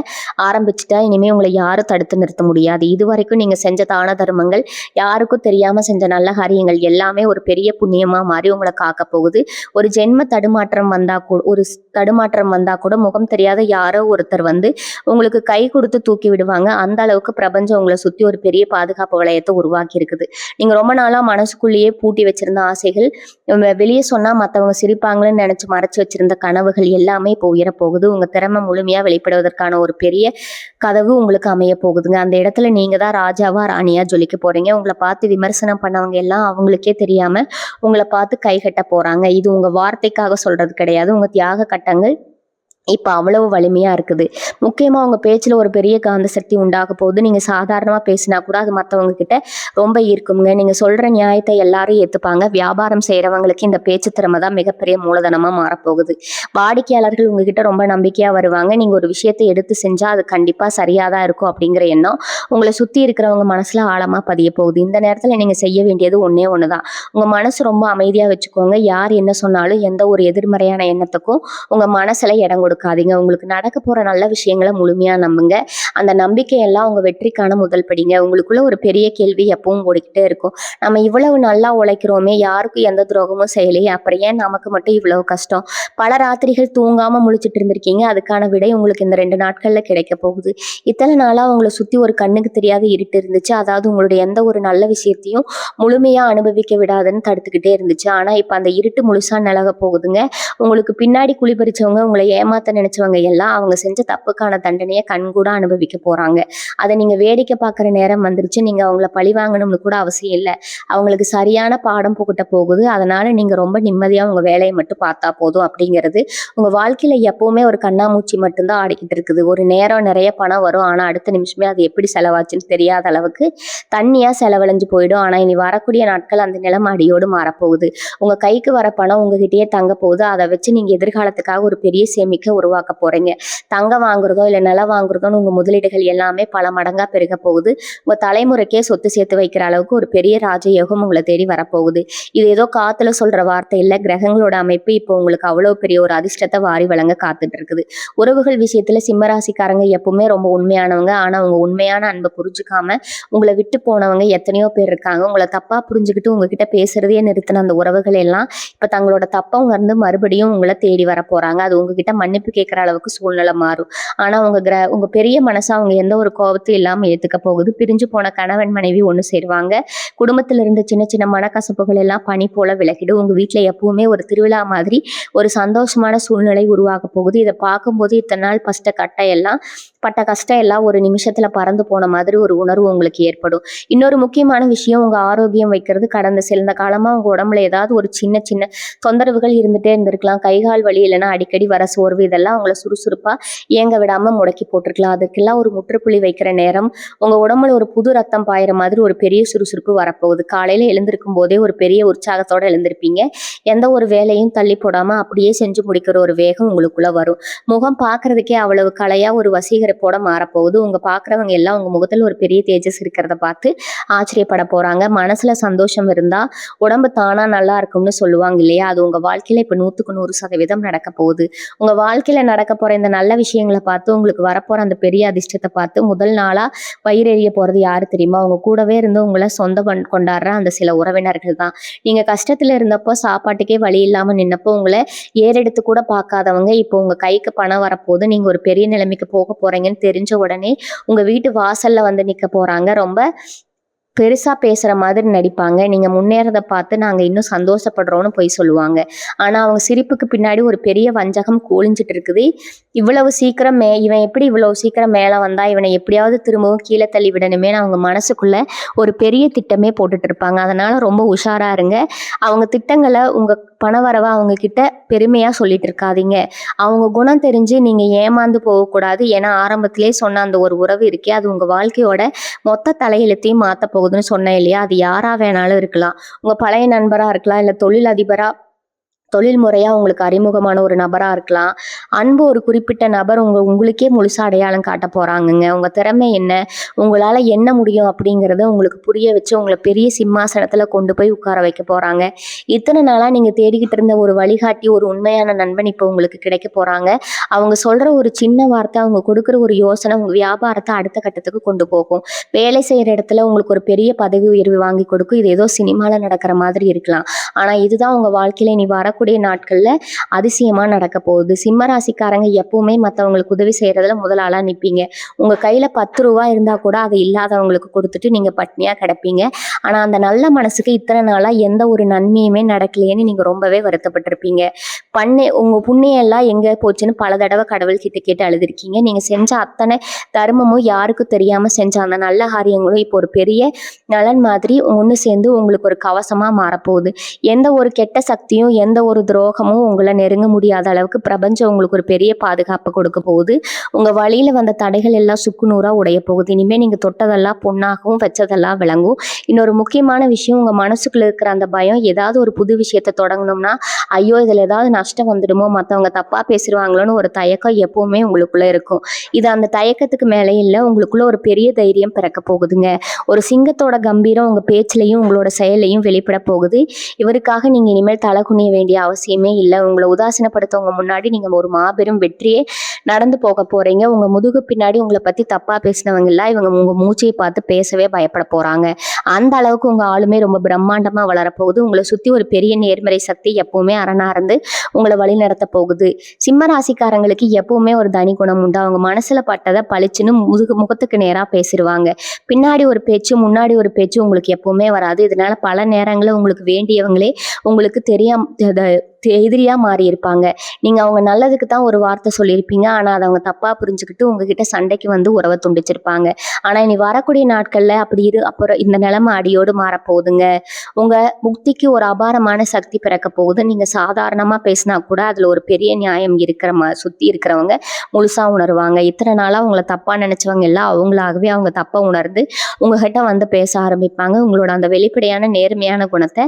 ஆரம்பிச்சுட்டா இனிமே உங்களை யாரும் தடுத்து நிறுத்த முடியாது. இது வரைக்கும் நீங்க செஞ்ச தான தர்மங்கள், யாருக்கும் தெரியாம செஞ்ச நல்ல காரியங்கள் எல்லாமே ஒரு பெரிய புண்ணியமா மாறி உங்களை காக்க போகுது. ஒரு ஜென்ம தடுமாற்றம் வந்தா கூட முகம் தெரியாத யாரோ ஒருத்தர் வந்து உங்களுக்கு கை கொடுத்து தூக்கி விடுவாங்க. அந்த அளவுக்கு பிரபஞ்சம் உங்களை சுத்தி ஒரு பெரிய பாதுகாப்பு வளையத்தை உருவாக்கி இருக்குது. நீங்க ரொம்ப நாளா மனசுக்குள்ளேயே பூட்டி வச்சிருந்த ஆசைகள், வெளியே சொன்னா மத்தவங்க சிரிப்பாங்கன்னு நினைச்சு மறைச்சு வச்சிருந்த கனவுகள் எல்லாமே இப்போ உயரப்போகுது. உங்க திறமை முழுமையா வெளிப்படுவதற்கான ஒரு பெரிய கதவு உங்களுக்கு அமைய போகுதுங்க. அந்த இடத்துல நீங்க தான் ராஜாவா ராணியா ஜொலிக்க போறீங்க. உங்களை பார்த்து விமர்சனம் பண்ணவங்க எல்லாம் அவங்களுக்கே தெரியாம உங்களை பார்த்து கைகட்ட போறாங்க. இது உங்க வார்த்தைக்காக சொல்றது கிடையாது. உங்க தியாக கட்டங்கள் இப்ப அவ்வளவு வலிமையா இருக்குது. முக்கியமா உங்க பேச்சுல ஒரு பெரிய காந்த சக்தி உண்டாக போகுது. நீங்க சாதாரணமா பேசினா கூட அது மத்தவங்க கிட்ட ரொம்ப ஈர்க்குங்க. நீங்க சொல்ற நியாயத்தை எல்லாரும் ஏத்துப்பாங்க. வியாபாரம் செய்யறவங்களுக்கு இந்த பேச்சு திறமை தான் மிகப்பெரிய மூலதனமா மாறப்போகுது. வாடிக்கையாளர்கள் உங்ககிட்ட ரொம்ப நம்பிக்கையா வருவாங்க. நீங்க ஒரு விஷயத்தை எடுத்து செஞ்சா அது கண்டிப்பா சரியாதான் இருக்கும் அப்படிங்கிற எண்ணம் உங்களை சுத்தி இருக்கிறவங்க மனசுல ஆழமா பதிய போகுது. இந்த நேரத்துல நீங்க செய்ய வேண்டியது ஒன்னே ஒண்ணுதான். உங்க மனசு ரொம்ப அமைதியா வச்சுக்கோங்க. யார் என்ன சொன்னாலும் எந்த ஒரு எதிர்மறையான எண்ணத்துக்கும் உங்க மனசுல இடம் கொடுக்காதீங்க. உங்களுக்கு நடக்க போற நல்ல விஷயங்களை முழுமையா நம்புங்க. அந்த நம்பிக்கையெல்லாம் உங்க வெற்றிக்கான முதல் படிங்க. உங்களுக்குள்ள ஒரு பெரிய கேள்வி எப்பவும் ஓடிக்கிட்டே இருக்கும். நம்ம இவ்வளவு நல்லா உழைக்கிறோமே, யாருக்கும் எந்த துரோகமும் செய்யலையே, அப்புறம் ஏன் நமக்கு மட்டும் இவ்வளவு கஷ்டம்? பல ராத்திரிகள் தூங்காம முழிச்சிட்டு இருந்திருக்கீங்க. அதுக்கான விடை உங்களுக்கு இந்த 2 நாட்கள்ல கிடைக்க போகுது. இத்தனை நாளா உங்களை சுத்தி ஒரு கண்ணுக்கு தெரியாத இருட்டு இருந்துச்சு. அதாவது உங்களுடைய எந்த ஒரு நல்ல விஷயத்தையும் முழுமையா அனுபவிக்க விடாதுன்னு தடுத்துக்கிட்டே இருந்துச்சு. ஆனா இப்ப அந்த இருட்டு முழுசா நிலக போகுதுங்க. உங்களுக்கு பின்னாடி குளிபறிச்சவங்க, உங்களை ஏமாத்த நினைச்சவங்க எல்லாம் அவங்க செஞ்ச தப்புக்கான தண்டனையை கண்கூட அனுபவிக்க போறாங்க. அதை நீங்க வேடிக்கை பார்க்குற நேரம் வந்துருச்சு. நீங்க அவங்கள பழி வாங்கணும்னு கூட அவசியம் இல்லை. அவங்களுக்கு சரியான பாடம் புகட்ட போகுது. அதனால நீங்க ரொம்ப நிம்மதியா உங்க வேலையை மட்டும் பார்த்தா போதும். அப்படிங்கிறது உங்க வாழ்க்கையில எப்பவுமே ஒரு கண்ணாமூச்சி மட்டும்தான் ஆடிக்கிட்டு இருக்குது. ஒரு நேரம் நிறைய பணம் வரும். ஆனா அடுத்த நிமிஷமே அது எப்படி செலவாச்சுன்னு தெரியாத அளவுக்கு தண்ணியா செலவழிஞ்சு போயிடும். ஆனா இனி வரக்கூடிய நாட்கள் அந்த நிலைமை அடியோடு மாறப்போகுது. உங்க கைக்கு வர பணம் உங்ககிட்டயே தங்க போகுது. அதை வச்சு நீங்க எதிர்காலத்துக்காக ஒரு பெரிய சேமிக்க உருவாக்க போறீங்க. தங்கம் வாங்குறதோ இல்ல நிலம் வாங்குறதோன்னு உங்க முதலீடுகள் எல்லாமே பல மடங்கா பெருக போகுது. உங்க தலைமுறைக்கே சொத்து சேர்த்து வைக்கிற அளவுக்கு ஒரு பெரிய ராஜயோகம் உங்களை தேடி வரப்போகுது. இது ஏதோ காத்துல சொல்ற வார்த்தை இல்ல, கிரகங்களோட அமைப்பு இப்போ உங்களுக்கு அவ்வளவு பெரிய ஒரு அதிர்ஷ்டத்தை வாரி வழங்க காத்துட்டு இருக்குது. உறவுகள் விஷயத்துல சிம்மராசிக்காரங்க எப்பவுமே ரொம்ப உண்மையானவங்க. ஆனா உங்க உண்மையான அன்பை புரிஞ்சுக்காம உங்களை விட்டு போனவங்க எத்தனையோ பேர் இருக்காங்க. உங்களை தப்பா புரிஞ்சுக்கிட்டு உங்ககிட்ட பேசுறதையே நிறுத்தின அந்த உறவுகள் எல்லாம் இப்ப தங்களோட தப்பை உணர்ந்து மறுபடியும் உங்களை தேடி வர போறாங்க. அது உங்ககிட்ட மன்னிப்பு கேட்கிற அளவுக்கு சூழ்நிலை மாறும். ஆனா உங்க பெரிய மனசு அவங்க எந்த ஒரு கோபத்தையும் இல்லாம ஏத்துக்க போகுது. பிரிஞ்சு போன கணவன் மனைவி ஒண்ணு சேருவாங்க. குடும்பத்துல இருந்த சின்ன சின்ன மனக்கசப்புகள் எல்லாம் பனி போல விலகிடும். உங்க வீட்டுல எப்பவுமே ஒரு திருவிழா மாதிரி ஒரு சந்தோஷமான சூழ்நிலை உருவாக போகுது. இதை பார்க்கும்போது இத்தனை நாள் பட்ட கஷ்டம் எல்லாம் ஒரு நிமிஷத்துல பறந்து போன மாதிரி ஒரு உணர்வு உங்களுக்கு ஏற்படும். இன்னொரு முக்கியமான விஷயம், உங்க ஆரோக்கியம் வைக்கிறது. கடந்த சில காலமா உங்க உடம்புல ஏதாவது ஒரு சின்ன சின்ன தொந்தரவுகள் இருந்துட்டே இருந்திருக்கலாம். கைகால் வலி இல்லைன்னா அடிக்கடி வர சோர்வு, இதெல்லாம் உங்களை சுறுசுறுப்பா இயங்க விடாம முடக்கி போட்டிருக்கலாம். அதுக்கெல்லாம் ஒரு முற்றுப்புள்ளி வைக்கிற நேரம். உங்க உடம்புல ஒரு புது ரத்தம் பாயிற மாதிரி ஒரு பெரிய சுறுசுறுப்பு வரப்போகுது. காலையில எழுந்திருக்கும் போதே ஒரு பெரிய உற்சாகத்தோட எழுந்திருப்பீங்க. எந்த ஒரு வேலையும் தள்ளி போடாம அப்படியே செஞ்சு முடிக்கிற ஒரு வேகம் உங்களுக்குள்ள வரும். முகம் பார்க்கறதுக்கே அவ்வளவு கலையா ஒரு வசீகரிப்போட மாறப்போகுது. உங்க பார்க்குறவங்க எல்லாம் உங்க முகத்துல ஒரு பெரிய தேஜஸ் இருக்கிறத பார்த்து ஆச்சரியப்பட போறாங்க. மனசுல சந்தோஷம் இருந்தா உடம்பு தானா நல்லா இருக்கும்னு சொல்லுவாங்க இல்லையா, அது உங்க வாழ்க்கையில இப்ப 100% நடக்க போகுது. உங்க வாழ்க்கையில நடக்க போற இந்த நல்ல விஷயங்களை பார்த்து உங்களுக்கு வரப்போற அந்த பெரிய அதிர்ஷ்டத்தை பார்த்து முதல் நாளா வயிறெறிய போறது யாரு தெரியுமா? உங்க கூடவே இருந்து உங்களை கொண்டாடுற அந்த சில உறவினர்கள் தான். நீங்க கஷ்டத்துல இருந்தப்போ சாப்பாட்டுக்கே வழி இல்லாம நின்னப்போ உங்களை ஏறெடுத்து கூட பார்க்காதவங்க இப்போ உங்க கைக்கு பணம் வரப்போது. நீங்க ஒரு பெரிய நிலைமைக்கு போக போறீங்கன்னு தெரிஞ்ச உடனே உங்க வீட்டு வாசல்ல வந்து நிக்க போறாங்க. ரொம்ப பெருசா பேசுற மாதிரி நடிப்பாங்க. நீங்க முன்னேறத பார்த்து நாங்க இன்னும் சந்தோஷப்படுறோம்னு போய் சொல்லுவாங்க. ஆனா அவங்க சிரிப்புக்கு பின்னாடி ஒரு பெரிய வஞ்சகம் ஒளிஞ்சிட்டு இருக்குது. இவ்வளவு சீக்கிரம் இவன் எப்படி இவ்வளவு சீக்கிரம் மேல வந்தா, இவனை எப்படியாவது திரும்பவும் கீழே தள்ளி விடணுமே அவங்க மனசுக்குள்ள ஒரு பெரிய திட்டமே போட்டுட்டு இருப்பாங்க. அதனால ரொம்ப உஷாரா இருங்க. அவங்க திட்டங்களை உங்க பணவரவை அவங்க கிட்ட பெருமையா சொல்லிட்டு இருக்காதீங்க. அவங்க குணம் தெரிஞ்சு நீங்க ஏமாந்து போகக்கூடாது. ஏன்னா ஆரம்பத்திலே சொன்ன அந்த ஒரு உறவு இருக்கே, அது உங்க வாழ்க்கையோட மொத்த தலையெழுத்தையும் மாத்த போகுதுன்னு சொன்னேன் இல்லையா, அது யாரா வேணாலும் இருக்கலாம். உங்க பழைய நண்பரா இருக்கலாம், இல்ல தொழில் முறையா உங்களுக்கு அறிமுகமான ஒரு நபரா இருக்கலாம். அன்பு ஒரு குறிப்பிட்ட நபர் உங்களுக்கே முழுசா அடையாளம் காட்ட போறாங்கங்க. உங்க திறமை என்ன, உங்களால என்ன முடியும் அப்படிங்கறத உங்களுக்கு புரிய வச்சு உங்களை பெரிய சிம்மாசனத்துல கொண்டு போய் உட்கார வைக்க போறாங்க. இத்தனை நாளா நீங்க தேடிக்கிட்டு இருந்த ஒரு வழிகாட்டி, ஒரு உண்மையான நண்பன் இப்போ உங்களுக்கு கிடைக்க போறாங்க. அவங்க சொல்ற ஒரு சின்ன வார்த்தை, அவங்க கொடுக்குற ஒரு யோசனை உங்க வியாபாரத்தை அடுத்த கட்டத்துக்கு கொண்டு போகும். வேலை செய்யற இடத்துல உங்களுக்கு ஒரு பெரிய பதவி உயர்வு வாங்கி கொடுக்கும். இது ஏதோ சினிமால நடக்கிற மாதிரி இருக்கலாம். ஆனா இதுதான் உங்க வாழ்க்கையில நீ வரக்கூடிய நாட்கள்ல அதிசயமா நடக்க போகுது. சிம்ம ராசிக்காரங்க எப்பவுமே மற்றவங்களுக்கு உதவி செய்யறதுல முதல் ஆளா நிற்பீங்க. உங்க கையில 10 ரூபா இருந்தா கூட அதை இல்லாதவங்களுக்கு கொடுத்துட்டு நீங்க பட்னியா கிடப்பீங்க. ஆனா அந்த நல்ல மனசுக்கு இத்தனை நாளா எந்த ஒரு நன்மையுமே நடக்கலையேன்னு நீங்க ரொம்பவே வருத்தப்பட்டிருப்பீங்க. உங்க புண்ணியம் எல்லாம் எங்க போச்சுன்னு பல தடவை கடவுள் கிட்ட கேட்டு அழுதுருக்கீங்க. நீங்க செஞ்ச அத்தனை தர்மமும் யாருக்கும் தெரியாம செஞ்ச அந்த நல்ல காரியங்களும் இப்போ ஒரு பெரிய நலன் மாதிரி ஒன்று சேர்ந்து உங்களுக்கு ஒரு கவசமா மாறப்போகுது. எந்த ஒரு கெட்ட சக்தியும் எந்த ஒரு துரோகமும் உங்களை நெருங்க முடியாத அளவுக்கு பிரபஞ்சம் உங்களுக்கு ஒரு பெரிய பாதுகாப்பு கொடுக்க போகுது. உங்க வழியில வந்த தடைகள் எல்லாம் சுக்குநூறா உடைய போகுது. இனிமே நீங்க தொட்டதெல்லாம் பொண்ணாகவும் வச்சதெல்லாம் விளங்கும். இன்னொரு முக்கியமான விஷயம், உங்க மனசுக்குள்ள இருக்கிற அந்த பயம், ஏதாவது ஒரு புது விஷயத்தை தொடங்கணும்னா ஐயோ இதுல ஏதாவது நஷ்டம் வந்துடுமோ, மற்றவங்க தப்பா பேசிடுவாங்களோன்னு ஒரு தயக்கம் எப்பவுமே உங்களுக்குள்ள இருக்கும். இது அந்த தயக்கத்துக்கு மேலே இல்லை, உங்களுக்குள்ள ஒரு பெரிய தைரியம் பிறக்க போகுதுங்க. ஒரு சிங்கத்தோட கம்பீரம் உங்க பேச்சிலையும் உங்களோட செயலையும் வெளிப்பட போகுது. இவருக்காக நீங்க இனிமேல் தலை குனிய வேண்டிய அவசியமே இல்லை. உங்களை உதாசீனப்படுத்தவங்க முன்னாடி நீங்க ஒரு மாபெரும் வெற்றியே நடந்து போக போறீங்க. உங்க முதுகு பின்னாடி உங்களை பத்தி தப்பா பேசினவங்க எல்லாம் இவங்க உங்க மூச்சையை பார்த்து பேசவே பயப்பட போறாங்க. அந்த அளவுக்கு உங்க ஆளுமே ரொம்ப பிரம்மாண்டமா வளரப்போகுது. உங்களை சுத்தி ஒரு பெரிய நேர்மறை சக்தி எப்பவுமே அரணா இருந்து உங்களை வழி நடத்த போகுது. சிம்ம ராசிக்காரங்களுக்கு எப்பவுமே ஒரு தனி குணம் உண்டு. அவங்க மனசுல பட்டதை பளிச்சுன்னு முகத்துக்கு நேரா பேசிடுவாங்க. பின்னாடி ஒரு பேச்சு முன்னாடி ஒரு பேச்சு உங்களுக்கு எப்பவுமே வராது. இதனால பல நேரங்களில் உங்களுக்கு வேண்டியவங்களே உங்களுக்கு எதிரியா மாறி இருப்பாங்க. நீங்க அவங்க நல்லதுக்கு தான் ஒரு வார்த்தை சொல்லியிருப்பீங்க. ஆனா அதை அவங்க தப்பா புரிஞ்சுக்கிட்டு உங்ககிட்ட சண்டைக்கு வந்து உறவை துண்டிச்சிருப்பாங்க. ஆனா இனி வரக்கூடிய நாட்கள்ல அப்புறம் இந்த நிலைமை அடியோடு மாறப்போகுதுங்க. உங்க முக்திக்கு ஒரு அபாரமான சக்தி பிறக்க போகுது. நீங்க சாதாரணமா பேசினா கூட அதுல ஒரு பெரிய நியாயம் சுத்தி இருக்கிறவங்க முழுசா உணர்வாங்க. இத்தனை நாளா உங்களை தப்பா நினைச்சவங்க எல்லாம் அவங்களாகவே அவங்க தப்பா உணர்ந்து உங்ககிட்ட வந்து பேச ஆரம்பிப்பாங்க. உங்களோட அந்த வெளிப்படையான நேர்மையான குணத்தை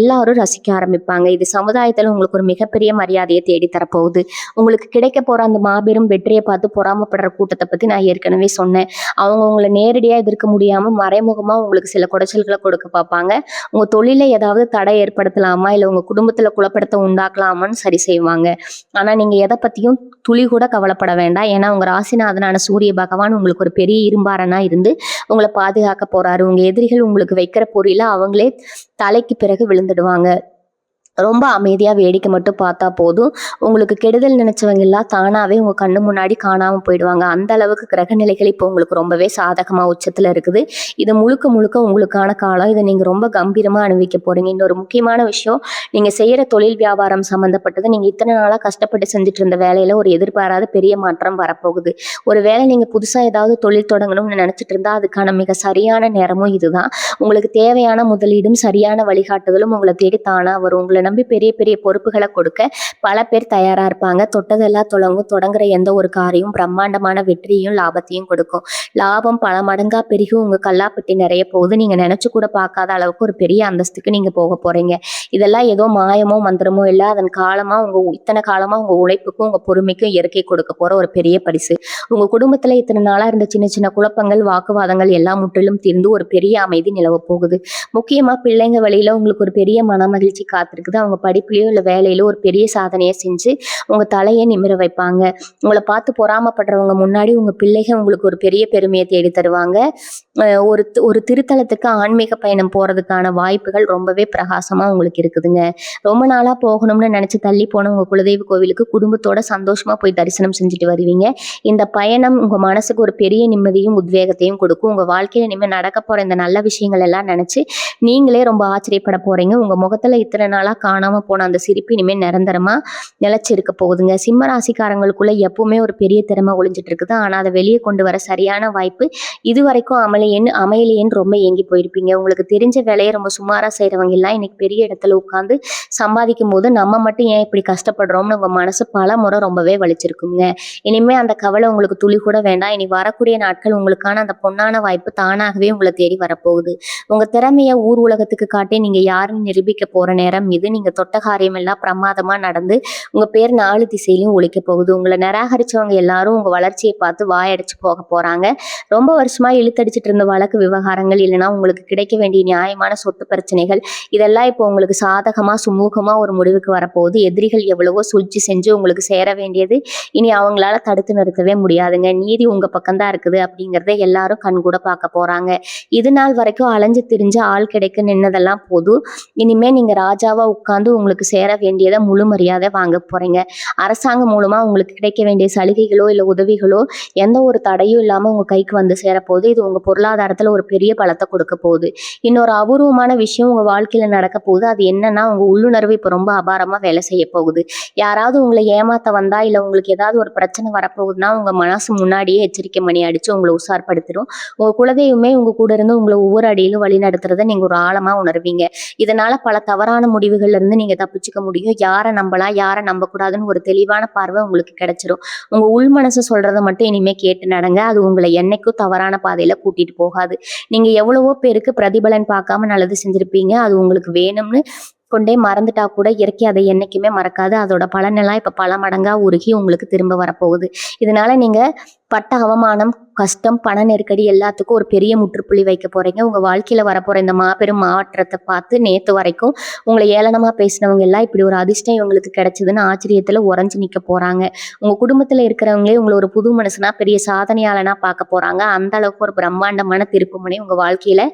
எல்லாரும் ரசிக்க ஆரம்பிப்பாங்க. இது சமுதாயத்துல உங்களுக்கு ஒரு மிகப்பெரிய மரியாதையை தேடி தரப்போகுது. உங்களுக்கு கிடைக்க போற அந்த மாபெரும் வெற்றியை பார்த்து பொறாமப்படுற கூட்டத்தை பத்தி நான் ஏற்கனவே சொன்னேன். அவங்க உங்களை நேரடியா எதிர்க்க முடியாம மறைமுகமா உங்களுக்கு சில குடைச்சல்களை கொடுக்க பார்ப்பாங்க. உங்க தொழில ஏதாவது தடை ஏற்படுத்தலாமா, இல்ல உங்க குடும்பத்துல குழப்பத்தை உண்டாக்கலாமான்னு சரி செய்வாங்க. ஆனா நீங்க எதை பத்தியும் துளி கூட கவலைப்பட வேண்டாம். ஏன்னா உங்க ராசிநாதனான சூரிய பகவான் உங்களுக்கு ஒரு பெரிய இரும்பாரனா இருந்து உங்களை பாதுகாக்க போறாரு. உங்க எதிரிகள் உங்களுக்கு வைக்கிற பொறியில அவங்களே தலைக்கு பிறகு விழுந்துடுவாங்க. ரொம்ப அமைதியா வேடிக்கை மட்டும் பார்த்தா போதும். உங்களுக்கு கெடுதல் நினைச்சவங்க எல்லாம் தானாவே உங்க கண்ணு முன்னாடி காணாம போயிடுவாங்க. அந்த அளவுக்கு கிரக நிலைகள் இப்போ உங்களுக்கு ரொம்பவே சாதகமா உச்சத்துல இருக்குது. இது முழுக்க முழுக்க உங்களுக்கான காலம். இதை நீங்க ரொம்ப கம்பீரமா அனுபவிக்க போறீங்க. இன்னொரு முக்கியமான விஷயம், நீங்க செய்யற தொழில் வியாபாரம் சம்பந்தப்பட்டது நீங்க இத்தனை நாளா கஷ்டப்பட்டு செஞ்சுட்டு இருந்த வேலையில ஒரு எதிர்பாராத பெரிய மாற்றம் வரப்போகுது. ஒரு வேளை நீங்க புதுசா ஏதாவது தொழில் தொடங்கணும்னு நினைச்சிட்டு இருந்தா அதுக்கான மிக சரியான நேரமும் இதுதான். உங்களுக்கு தேவையான முதலீடும் சரியான வழிகாட்டுதலும் உங்களை தேடி தானா வரும். உங்களை நம்பி பெரிய பெரிய பொறுப்புகளை கொடுக்க பல பேர் தயாரா இருப்பாங்க. தொட்டதெல்லாம் தொடங்கும். தொடங்குற எந்த ஒரு காரியம் பிரம்மாண்டமான வெற்றியும் லாபத்தையும் கொடுக்கும். லாபம் பல மடங்கா பெருகி உங்க கல்லாப்பட்டி நிறைய போகுது. நீங்க நினைச்சு கூட பார்க்காத அளவுக்கு ஒரு பெரிய அந்தஸ்துக்கு நீங்க போக போறீங்க. இதெல்லாம் ஏதோ மாயமோ மந்திரமோ இல்லை. அதன் காலமா இத்தனை காலமா உங்க உழைப்புக்கும் உங்க பொறுமைக்கும் இயற்கை கொடுக்க போற ஒரு பெரிய பரிசு. உங்க குடும்பத்துல இத்தனை நாளா இருந்த சின்ன சின்ன குழப்பங்கள் வாக்குவாதங்கள் எல்லாம் முற்றிலும் தீர்ந்து ஒரு பெரிய அமைதி நிலவ போகுது. முக்கியமா பிள்ளைங்க வழியில உங்களுக்கு ஒரு பெரிய மன மகிழ்ச்சி காத்திருக்குது. அவங்க படிப்புலயோ இல்லை வேலையிலோ ஒரு பெரிய சாதனையை செஞ்சு உங்க தலையை நிமிர வைப்பாங்க. உங்களை பார்த்து பொறாமப்படுறவங்க முன்னாடி உங்க பிள்ளைகள் உங்களுக்கு ஒரு பெரிய பெருமையை தேடி தருவாங்க. ஒரு திருத்தலத்துக்கு ஆன்மீக பயணம் போறதுக்கான வாய்ப்புகள் ரொம்பவே பிரகாசமா உங்களுக்கு இருக்குதுங்க. ரொம்ப நாளா போகணும்னு நினைச்சு தள்ளி போன உங்க குலதெய்வ கோவிலுக்கு குடும்பத்தோட சந்தோஷமா போய் தரிசனம் செஞ்சுட்டு வருவீங்க. இந்த பயணம் உங்க மனசுக்கு ஒரு பெரிய நிம்மதியும் உத்வேகத்தையும் கொடுக்கும். உங்க வாழ்க்கையில இனிமேல் நடக்க போற இந்த நல்ல விஷயங்கள் எல்லாம் நினைச்சு நீங்களே ரொம்ப ஆச்சரியப்பட போறீங்க. உங்க முகத்துல இத்தனை நாளா காணாம போன அந்த சிரிப்பு இனிமேல் நிரந்தரமா நிலைச்சிருக்க போகுதுங்க. சிம்ம ராசிக்காரங்களுக்குள்ள எப்பவுமே ஒரு பெரிய திறமை ஒளிஞ்சிட்டு இருக்குது. ஆனா அதை வெளியே கொண்டு வர சரியான வாய்ப்பு இது வரைக்கும் அமையலையேன்னு ரொம்ப ஏங்கி போயிருப்பீங்க. உங்களுக்கு தெரிஞ்ச வேலையை ரொம்ப சுமாரா செய்யறவங்க எல்லாம் இன்னைக்கு பெரிய இடத்துல உட்காந்து சம்பாதிக்கும் போது நம்ம மட்டும் ஏன் இப்படி கஷ்டப்படுறோம்னு உங்க மனசு பல முறை ரொம்பவே வலிச்சிருக்குங்க. இனிமே அந்த கவலை உங்களுக்கு துளி கூட வேண்டாம். இனி வரக்கூடிய நாட்கள் உங்களுக்கான அந்த பொன்னான வாய்ப்பு தானாகவே உங்களை தேடி வரப்போகுது. உங்க திறமைய ஊர் உலகத்துக்கு காட்டி நீங்க யாருன்னு நிரூபிக்க போற நேரம் இது. நீங்க தொட்ட காரியம் எல்லாம் பிரமாதமா நடந்து உங்க பேர் 4 திசையிலும் ஒலிக்க போகுது. உங்களை நிராகரிச்சவங்க எல்லாரும் உங்க வளர்ச்சியை பார்த்து வாயடிச்சு போக போறாங்க. ரொம்ப வருஷமா இழுத்தடிச்சிட்டு இருந்த வழக்கு விவகாரங்கள் இல்லைன்னா உங்களுக்கு கிடைக்க வேண்டிய நியாயமான சொத்து பிரச்சனைகள் இதெல்லாம் இப்போ உங்களுக்கு சாதகமா சுமூகமா ஒரு முடிவுக்கு வரப்போகுது. எதிரிகள் எவ்வளவோ சூழ்ச்சி செஞ்சு உங்களுக்கு சேர வேண்டியது இனி அவங்களால தடுத்து நிறுத்தவே முடியாதுங்க. நீதி உங்க பக்கம்தான் இருக்குது அப்படிங்கிறத எல்லாரும் கண்கூட பார்க்க போறாங்க. இது நாள் வரைக்கும் அலைஞ்சு திரிஞ்சு ஆள் கிடைக்க நின்னதெல்லாம் போதும். இனிமே நீங்க ராஜாவா உட்கார்ந்து உங்களுக்கு சேர வேண்டியதை முழு மரியாதை வாங்க போறீங்க. அரசாங்கம் மூலமா உங்களுக்கு கிடைக்க வேண்டிய சலுகைகளோ இல்லை உதவிகளோ எந்த ஒரு தடையும் இல்லாம உங்க கைக்கு வந்து சேரப்போகுது. இது உங்க பொருளாதாரத்துல ஒரு பெரிய பலத்தை கொடுக்க போகுது. இன்னொரு அபூர்வமான விஷயம் உங்க வாழ்க்கையில நடக்க போகுது. அது என்னன்னா உங்க உள்ளுணர்வு இப்ப ரொம்ப அபாரமா வேலை செய்ய போகுது. யாராவது உங்களை ஏமாத்த வந்தா இல்ல உங்களுக்கு ஏதாவது ஒரு பிரச்சனை வரப்போகுதுன்னா உங்க மனசு முன்னாடியே எச்சரிக்கை மணி அடிச்சு உங்களை உஷார்படுத்திடும். உங்க குலதெய்வமே உங்க கூட இருந்து உங்களை ஒவ்வொரு அடியிலும் வழி நடத்துறத நீங்க ஒரு ஆழமா உணர்வீங்க. இதனால பல தவறான முடிவுகள்ல இருந்து நீங்க தப்பிச்சுக்க முடியும். யாரை நம்பலாம் யாரை நம்பக்கூடாதுன்னு ஒரு தெளிவான பார்வை உங்களுக்கு கிடைச்சிரும். உங்க உள் மனசு சொல்றதை மட்டும் இனிமே கேட்டு நடங்க. அது உங்களை என்னைக்கும் தவறான பாதையில கூட்டிட்டு போகாது. நீங்க எவ்வளவோ பேருக்கு பிரதிபலன் பார்க்காம நல்லது செஞ்சிருப்பீங்க. அது உங்களுக்கு வேணும்னு கொண்டே மறந்துட்டா கூட இயற்கை அதை என்னைக்குமே மறக்காது. அதோட பலனெல்லாம் இப்ப பல மடங்கா உருகி உங்களுக்கு திரும்ப வரப்போகுது. இதனால நீங்க பட்ட அவமானம் கஷ்டம் பண நெருக்கடி எல்லாத்துக்கும் ஒரு பெரிய முற்றுப்புள்ளி வைக்க போறீங்க. உங்க வாழ்க்கையில வரப்போற இந்த மாபெரும் மாற்றத்தை பார்த்து நேத்து வரைக்கும் உங்களை ஏளனமா பேசினவங்க எல்லாம் இப்படி ஒரு அதிர்ஷ்டம் இவங்களுக்கு கிடைச்சதுன்னு ஆச்சரியத்துல உறைஞ்சு நிக்க போறாங்க. உங்க குடும்பத்துல இருக்கிறவங்களே உங்களை ஒரு புது மனுஷனா பெரிய சாதனையாளனா பார்க்க போறாங்க. அந்த அளவுக்கு ஒரு பிரம்மாண்டமான திருப்புமுனை உங்க வாழ்க்கையில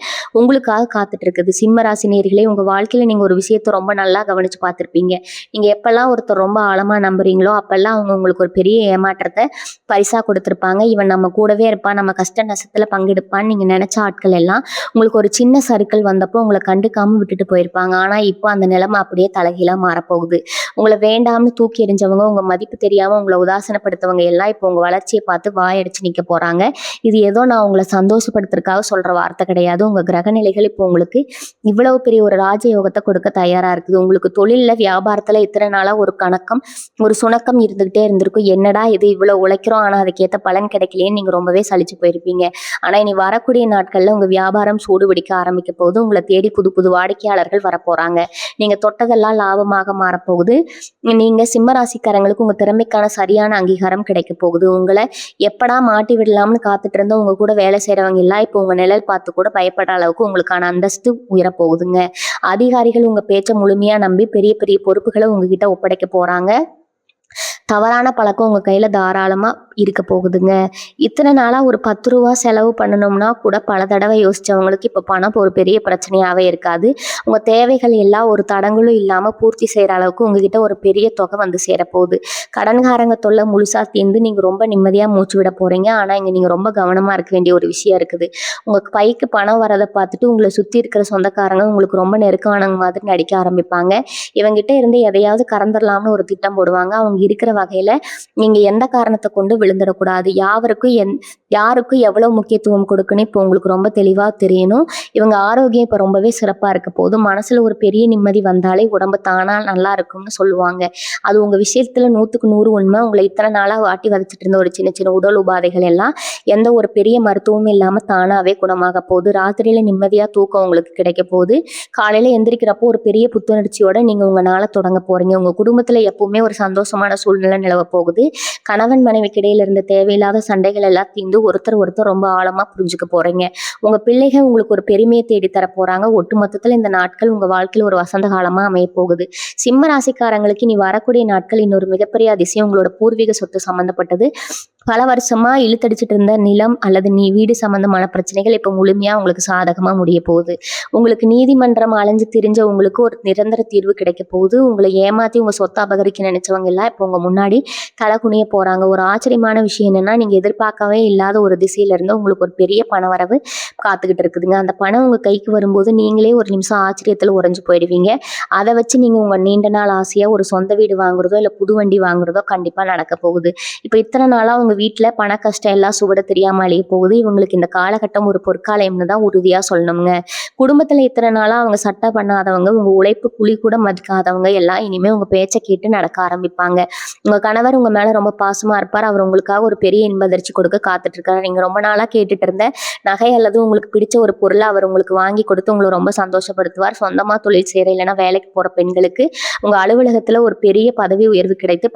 உங்களுக்காக காத்துட்டு இருக்குது. சிம்ம ராசி நேயர்களே, உங்க வாழ்க்கையில நீங்க ஒரு விஷயத்த ரொம்ப நல்லா கவனிச்சு பார்த்திருப்பீங்க. நீங்க எப்பெல்லாம் ஒருத்தர் ரொம்ப ஆழமா நம்புறீங்களோ அப்பெல்லாம் அவங்க உங்களுக்கு ஒரு பெரிய ஏமாற்றத்தை பரிசா கொடுத்திருப்பாங்க. இவன் நம்ம கூடவே இருப்பான், நம்ம கஷ்ட நஷ்டத்துல பங்கெடுப்பான்னு நீங்க நினைச்ச ஆட்கள் எல்லாம் உங்களுக்கு ஒரு சின்ன சறுக்கல் வந்தப்போ உங்களை கண்டுக்காம விட்டுட்டு போயிருப்பாங்க. ஆனா இப்போ அந்த நிலைமை அப்படியே தலைகீழா மாறப்போகுது. உங்களை வேண்டாம்னு தூக்கி எறிஞ்சவங்க, உங்க மதிப்பு தெரியாம உங்களை உதாசனப்படுத்தவங்க எல்லாம் இப்போ உங்க வளர்ச்சியை பார்த்து வாயடிச்சு நிக்க போறாங்க. இது ஏதோ நான் உங்களை சந்தோஷப்படுத்துறதுக்காக சொல்ற வார்த்தை கிடையாது. உங்க கிரகநிலைகள் இப்போ உங்களுக்கு இவ்வளவு பெரிய ஒரு ராஜயோகத்தை கொடுக்க தயாரா இருக்குது. உங்களுக்கு தொழில்ல வியாபாரத்துல இத்தனை நாளா ஒரு கணக்கம் ஒரு சுணக்கம் இருந்துகிட்டே இருந்திருக்கும். என்னடா இது இவ்வளவு உழைக்கிறோம் ஆனா அதுக்கேற்ற பலன் கிடைக்கலையேன்னு நீங்கள் ரொம்பவே சலிச்சு போயிருப்பீங்க. ஆனால் இனி வரக்கூடிய நாட்களில் உங்கள் வியாபாரம் சூடு பிடிக்க ஆரம்பிக்க போகுது. உங்களை தேடி புது புது வாடிக்கையாளர்கள் வரப்போகிறாங்க. நீங்கள் தொட்டதெல்லாம் லாபமாக மாறப்போகுது. நீங்கள் சிம்மராசிக்காரங்களுக்கு உங்கள் திறமைக்கான சரியான அங்கீகாரம் கிடைக்க போகுது. உங்களை எப்படா மாட்டி விடலாம்னு காத்துட்டு இருந்த உங்க கூட வேலை செய்கிறவங்க எல்லாம் இப்போ உங்கள் நிழல் பார்த்து கூட பயப்படுற அளவுக்கு உங்களுக்கான அந்தஸ்து உயரப்போகுதுங்க. அதிகாரிகள் உங்கள் பேச்சை முழுமையாக நம்பி பெரிய பெரிய பொறுப்புகளை உங்ககிட்ட ஒப்படைக்க போகிறாங்க. தவறான பழக்கம் உங்கள் கையில் தாராளமாக இருக்க போகுதுங்க. இத்தனை நாளாக ஒரு 10 ரூபா செலவு பண்ணணும்னா கூட பல தடவை யோசித்தவங்களுக்கு இப்போ பணம் ஒரு பெரிய பிரச்சனையாகவே இருக்காது. உங்கள் தேவைகள் எல்லாம் ஒரு தடங்களும் இல்லாமல் பூர்த்தி செய்கிற அளவுக்கு உங்ககிட்ட ஒரு பெரிய தொகை வந்து சேரப்போகுது. கடன்காரங்க தொல்லை முழுசாக தீர்ந்து நீங்கள் ரொம்ப நிம்மதியாக மூச்சு விட போகிறீங்க. ஆனால் இங்கே நீங்கள் ரொம்ப கவனமாக இருக்க வேண்டிய ஒரு விஷயம் இருக்குது. உங்கள் பைக்கு பணம் வரதை பார்த்துட்டு உங்களை சுற்றி இருக்கிற சொந்தக்காரங்க உங்களுக்கு ரொம்ப நெருக்கமானவங்க மாதிரி நடிக்க ஆரம்பிப்பாங்க. இவங்ககிட்ட இருந்து எதையாவது கறந்துடலாம்னு ஒரு திட்டம் போடுவாங்க. அவங்க இருக்கிற வகையில் நீங்கள் எந்த காரணத்தை கொண்டு விழுந்துடக்கூடாது. யாருக்கும் எவ்வளோ முக்கியத்துவம் கொடுக்குன்னு இப்போ உங்களுக்கு ரொம்ப தெளிவாக தெரியணும். இவங்க ஆரோக்கியம் இப்போ ரொம்பவே சிறப்பாக இருக்க போது. மனசில் ஒரு பெரிய நிம்மதி வந்தாலே உடம்பு தானாக நல்லா இருக்கும்னு சொல்லுவாங்க. அது உங்கள் விஷயத்தில் 100க்கு 100 உண்மை. உங்களை இத்தனை நாளாக வாட்டி வதச்சிட்டு இருந்த ஒரு சின்ன சின்ன உடல் உபாதைகள் எல்லாம் எந்த ஒரு பெரிய மருத்துவமும் இல்லாமல் தானாகவே குணமாக போகுது. ராத்திரியில் நிம்மதியாக தூக்கம் உங்களுக்கு கிடைக்க போகுது. காலையில் எந்திரிக்கிறப்போ ஒரு பெரிய புத்துணர்ச்சியோட நீங்கள் உங்கள் நாளை தொடங்க போகிறீங்க. உங்கள் குடும்பத்தில் எப்பவுமே ஒரு சந்தோஷமான சூழ்நிலை நிலவ போகுது. கணவன் மனைவிக்கு இடையில இருந்த தேவையில்லாத சண்டைகள் எல்லாம் தீர்ந்து ஒருத்தர் ரொம்ப ஆழமா புரிஞ்சுக்க போறீங்க. உங்க பிள்ளைகள் உங்களுக்கு ஒரு பெருமையை தேடி தர போறாங்க. ஒட்டுமொத்தத்துல இந்த நாட்கள் உங்க வாழ்க்கையில் ஒரு வசந்த காலமா அமைய போகுது. சிம்ம ராசிக்காரங்களுக்கு இனி வரக்கூடிய நாட்கள் இன்னொரு மிகப்பெரிய அதிசயம். உங்களோட பூர்வீக சொத்து சம்பந்தப்பட்டது. பல வருஷமா இழுத்தடிச்சிட்டு இருந்த நிலம் அல்லது வீடு சம்பந்தமான பிரச்சனைகள் இப்போ முழுமையா உங்களுக்கு சாதகமா முடிய போகுது. உங்களுக்கு நீதிமன்றம் அலைஞ்சு திரிஞ்ச உங்களுக்கு ஒரு நிரந்தர தீர்வு கிடைக்க போகுது. உங்களை ஏமாத்தி உங்க சொத்தை அபகரிக்க நினைச்சவங்க எல்லாம் இப்போ உங்க முன்னாடி தலை குனிய போறாங்க. ஒரு ஆச்சரியமான விஷயம் என்னன்னா, நீங்க எதிர்பார்க்கவே இல்லாத ஒரு திசையில இருந்து உங்களுக்கு ஒரு பெரிய பண வரவு காத்துக்கிட்டு இருக்குதுங்க. அந்த பணம் உங்க கைக்கு வரும்போது நீங்களே ஒரு நிமிஷம் ஆச்சரியத்துல உறைஞ்சு போயிடுவீங்க. அதை வச்சு நீங்க உங்க நீண்ட நாள் ஆசையா ஒரு சொந்த வீடு வாங்குறதோ இல்ல புது வண்டி வாங்குறதோ கண்டிப்பா நடக்க போகுது. இப்போ இத்தனை நாளா உங்க வீட்டுல பண கஷ்டம் எல்லாம் சுவட தெரியாம அழிய போகுது. இவங்களுக்கு இந்த காலகட்டம் ஒரு பொற்காலம்னு தான் உறுதியா சொல்லணுங்க. குடும்பத்துல இத்தனை நாளா அவங்க சட்டை பண்ணாதவங்க, உங்க உழைப்பு குழி கூட மதிக்காதவங்க எல்லாம் இனிமே உங்க பேச்சை கேட்டு நடக்க ஆரம்பிப்பாங்க. உங்க கணவர் உங்க மேல ரொம்ப பாசமா இருப்பார். அவர் உங்களுக்காக ஒரு பெரிய இன்ப அதிர்ச்சி கொடுக்க காத்துட்டு இருக்காரு. நீங்க ரொம்ப நாளா கேட்டுட்டு இருந்த நகை அல்லது உங்களுக்கு பிடிச்ச ஒரு பொருளை அவர் உங்களுக்கு வாங்கி கொடுத்து உங்களை ரொம்ப சந்தோஷப்படுத்துவார். சொந்தமா தொழில் செய்யற இல்லைன்னா வேலைக்கு போற பெண்களுக்கு உங்க அலுவலகத்துல ஒரு பெரிய பதவி உயர்வு கிடைத்து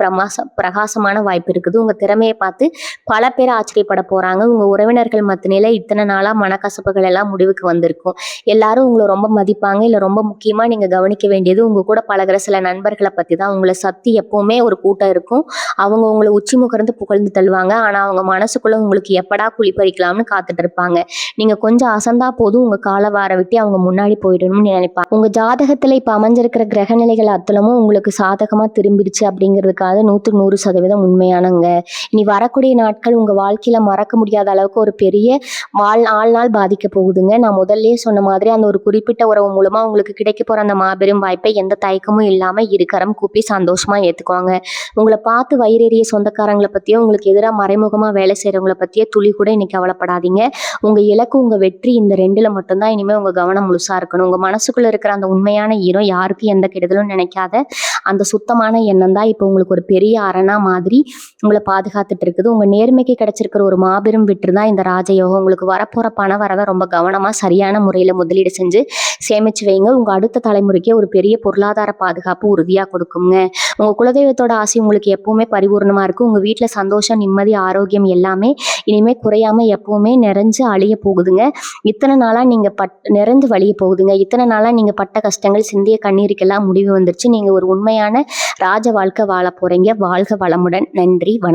பிரகாசமான வாய்ப்பு இருக்குது. உங்க திறமையை பார்த்து பல பேர் ஆச்சரியப்பட போறாங்க. உங்க உறவினர்கள் மத்தியில இத்தனை நாளா மனக்கசப்புகள் எல்லாம் முடிவுக்கு வந்திருக்கும். எல்லாரும் உங்களை ரொம்ப மதிப்பாங்க. இல்ல ரொம்ப முக்கியமா நீங்க கவனிக்க வேண்டியது உங்க கூட பழகிற சில நண்பர்களை பத்தி தான். உங்களை சத்தி எப்பவுமே ஒரு கூட்டம் இருக்கும். அவங்க உங்களை உச்சி முகர்ந்து புகழ்ந்து தள்ளுவாங்க. ஆனா அவங்க மனசுக்குள்ள உங்களுக்கு எப்படா குழி பறிக்கலாம்னு காத்துட்டு இருப்பாங்க. நீங்க கொஞ்சம் அசந்தா போதும் உங்க காலை வார விட்டு அவங்க முன்னாடி போயிடணும்னு நினைப்பாங்க. உங்க ஜாதகத்துல இப்ப அமைஞ்சிருக்கிற கிரக நிலைகள் அத்தலமும் உங்களுக்கு சாதகமா திரும்பிடுச்சு அப்படிங்கிறதுக்காக 100% உண்மையானங்க. இனி வரக்கூடிய நாட்கள் உங்க வாழ்க்கையில மறக்க முடியாத அளவுக்கு ஒரு பெரிய வாழ்நாள் பாதிக்க போகுதுங்க. நான் முதல்லயே சொன்ன மாதிரி அந்த ஒரு குறிப்பிட்ட உறவு மூலமா உங்களுக்கு கிடைக்க போற அந்த மாபெரும் வாய்ப்பை எந்த தயக்கமும் இல்லாம இருக்கரம் கூப்பி சந்தோஷமா ஏத்துக்குவாங்க. உங்களை பார்த்து வயிறேறிய சொந்தக்காரங்களை பத்தியோ உங்களுக்கு எதிராக மறைமுகமா வேலை செய்யறவங்களை பத்தியோ துளி கூட இன்னைக்கு கவலைப்படாதீங்க. உங்க இலக்கு உங்க வெற்றி இந்த 2ல மட்டும்தான் இனிமே உங்க கவனம் முழுசா இருக்கணும். உங்க மனசுக்குள்ள இருக்கிற அந்த உண்மையான ஈரம், யாருக்கும் எந்த கெடுதலும் நினைக்காத அந்த சுத்தமான எண்ணம் தான் இப்போ உங்களுக்கு ஒரு பெரிய அரணா மாதிரி உங்களை பாதுகாத்துட்டு இருக்குது. உங்க நேர்மைக்கு கிடைச்சிருக்கிற ஒரு மாபெரும் வெற்றி தான் இந்த ராஜயோகம். உங்களுக்கு வரப்போற பண வரவை ரொம்ப கவனமா சரியான முறையில முதலீடு செஞ்சு சேமிச்சு வைங்க. உங்க அடுத்த தலைமுறைக்கு ஒரு பெரிய பொருளாதார பாதுகாப்பு உறுதியா கொடுக்குங்க. உங்க குலதெய்வத்தோட ஆசை உங்களுக்கு எப்பவுமே பரிபூர்ணமா இருக்கும். உங்க வீட்டுல சந்தோஷம், நிம்மதி, ஆரோக்கியம் எல்லாமே இனிமே குறையாம எப்பவுமே நிறைஞ்சு அழிய போகுதுங்க. இத்தனை நாளா நீங்க நிறைஞ்சு வழிய போகுதுங்க. இத்தனை நாளா நீங்க பட்ட கஷ்டங்கள், சிந்திய கண்ணீருக்கெல்லாம் முடிவு வந்துருச்சு. நீங்க ஒரு உண்மையான ராஜ வாழ்க்கை வாழ போறீங்க. வாழ்க வளமுடன். நன்றி, வணக்கம்.